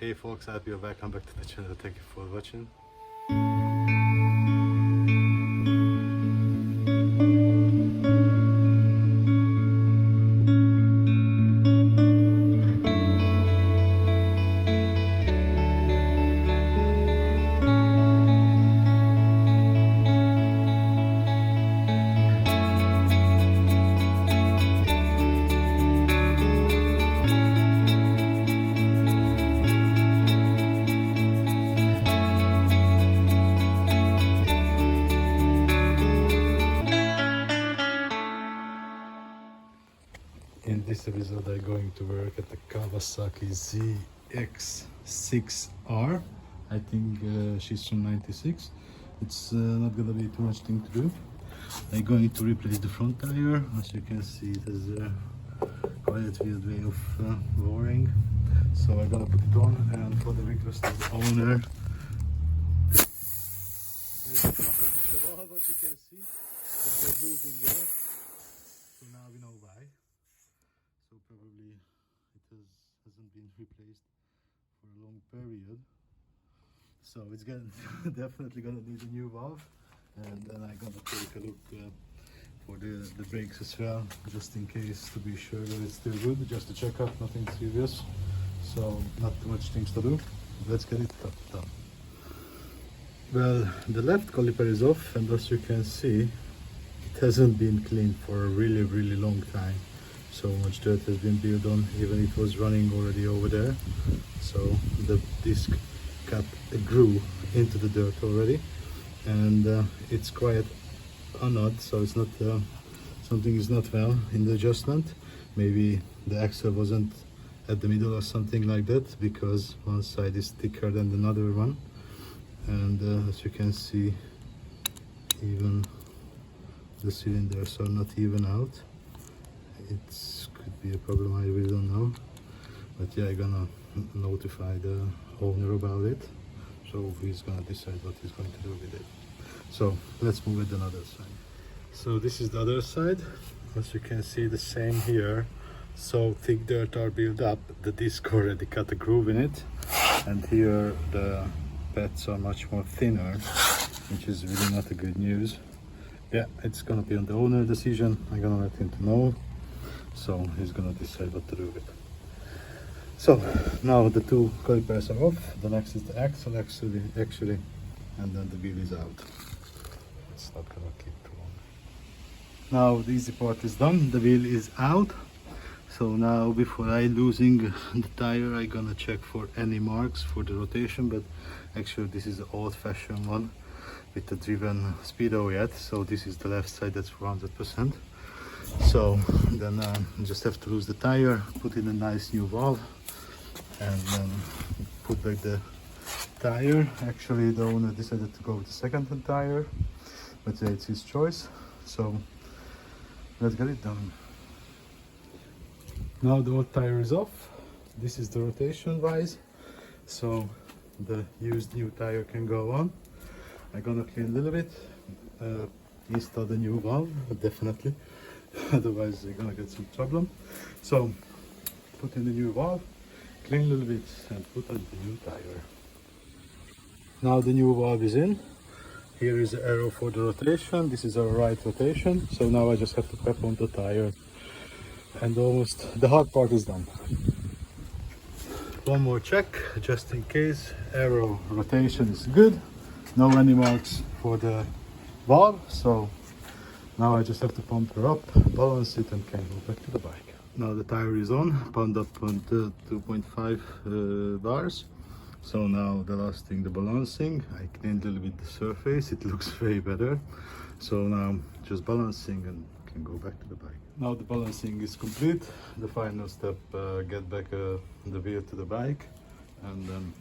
Hey folks, I hope you're welcome back to the channel. Thank you for watching. In this episode I'm going to work at the Kawasaki Zx6r. I think she's from 96. It's not gonna be too much thing to do. I'm going to replace the front tire. As you can see, it has quite a weird way of lowering. So I'm gonna put it on, and for the request of the owner, there's a problem with the valve, as you can see. It was losing air, so now we know why. So probably it hasn't been replaced for a long period. So it's definitely gonna need a new valve, and then I'm gonna take a look for the brakes as well, just in case, to be sure that it's still good, just to check out, nothing serious. So not too much things to do. Let's get it done. Well, the left caliper is off, and as you can see, it hasn't been cleaned for a really long time. So much dirt has been built on, even it was running already over there. So the disc cap grew into the dirt already, and it's quite odd, so it's not something is not well in the adjustment. Maybe the axle wasn't at the middle or something like that, because one side is thicker than another one, and as you can see, even the cylinders are not even out. It could be a problem, I really don't know, but yeah, I'm gonna notify the owner about it, so he's gonna decide what he's going to do with it. So let's move it to another side. So this is the other side. As you can see, the same here. So thick dirt are built up, the disc already cut a groove in it, and here the pads are much more thinner, which is really not a good news. Yeah, it's gonna be on the owner decision. I'm gonna let him know, so he's gonna decide what to do with it. So now the two calipers are off. The next is the axle actually, and then the wheel is out. It's not gonna keep too long. Now the easy part is done. The wheel is out. So now, before I losing the tire, I'm gonna check for any marks for the rotation, but actually this is the old-fashioned one with the driven speedo yet. So this is the left side, that's 100%. So then you just have to lose the tire, put in a nice new valve, and then put back the tire. Actually the owner decided to go with the second-hand tire, but yeah, it's his choice. So let's get it done. Now the old tire is off. This is the rotation wise, so the used new tire can go on. I'm gonna clean a little bit, install the new valve, definitely, otherwise you're gonna get some problem. So put in the new valve, clean a little bit, and put on the new tire. Now the new valve is in. Here is the arrow for the rotation. This is our right rotation. So now I just have to prep on the tire, and almost the hard part is done. One more check, just in case. Arrow rotation is good. No any marks for the valve. So now I just have to pump her up, balance it, and can go back to the bike. Now the tire is on, pumped up on 2.5 bars. So now the last thing, the balancing. I cleaned a little bit the surface, it looks way better. So now just balancing and can go back to the bike. Now the balancing is complete. The final step, get back the wheel to the bike, and then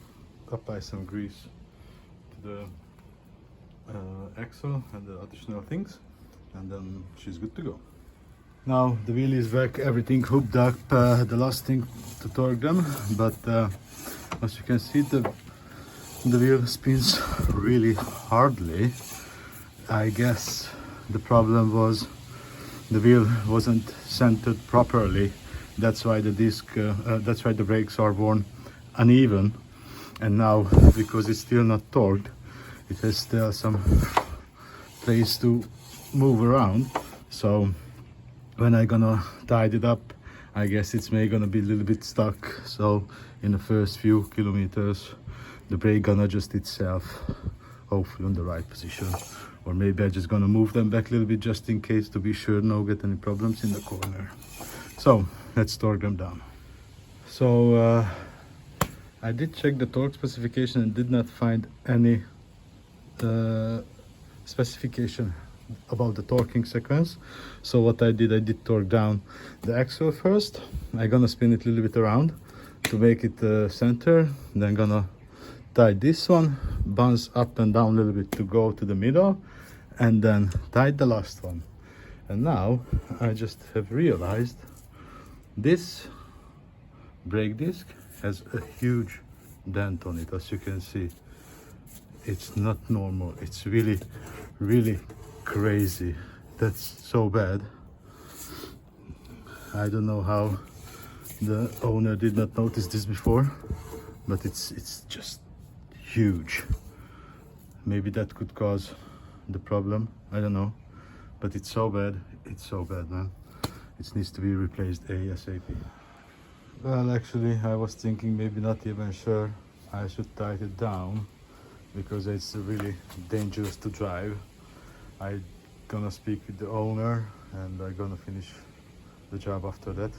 apply some grease to the axle and the additional things, and then she's good to go. Now the wheel is back, everything hooked up. The last thing to torque them, but as you can see, the wheel spins really hardly. I guess the problem was the wheel wasn't centered properly. That's why the brakes are worn uneven. And now, because it's still not torqued, it has still some place to move around. So when I gonna tidy it up, I guess it's maybe gonna be a little bit stuck. So in the first few kilometers, the brake gonna adjust itself, hopefully on the right position. Or maybe I'm just gonna move them back a little bit just in case, to be sure no get any problems in the corner. So let's torque them down. So I did check the torque specification and did not find any specification about the torquing sequence. So what I did torque down the axle first. I'm gonna spin it a little bit around to make it center. Then gonna tie this one, bounce up and down a little bit to go to the middle, and then tie the last one. And now I just have realized this brake disc has a huge dent on it. As you can see, it's not normal. It's really crazy. That's so bad. I don't know how the owner did not notice this before, but it's just huge. Maybe that could cause the problem, I don't know, but it's so bad, man. It needs to be replaced ASAP. Well, actually I was thinking, maybe not even sure, I should tie it down because it's really dangerous to drive. I'm gonna speak with the owner and I'm gonna finish the job after that.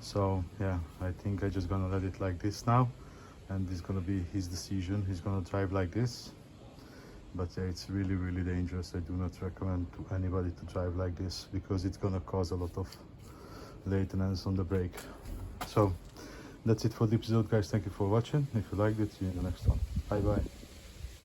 So yeah, I think I'm just gonna let it like this now, and it's gonna be his decision. He's gonna drive like this, but yeah, it's really dangerous. I do not recommend to anybody to drive like this because it's gonna cause a lot of lateness on the brake. So that's it for the episode, guys. Thank you for watching. If you liked it, see you in the next one. Bye bye.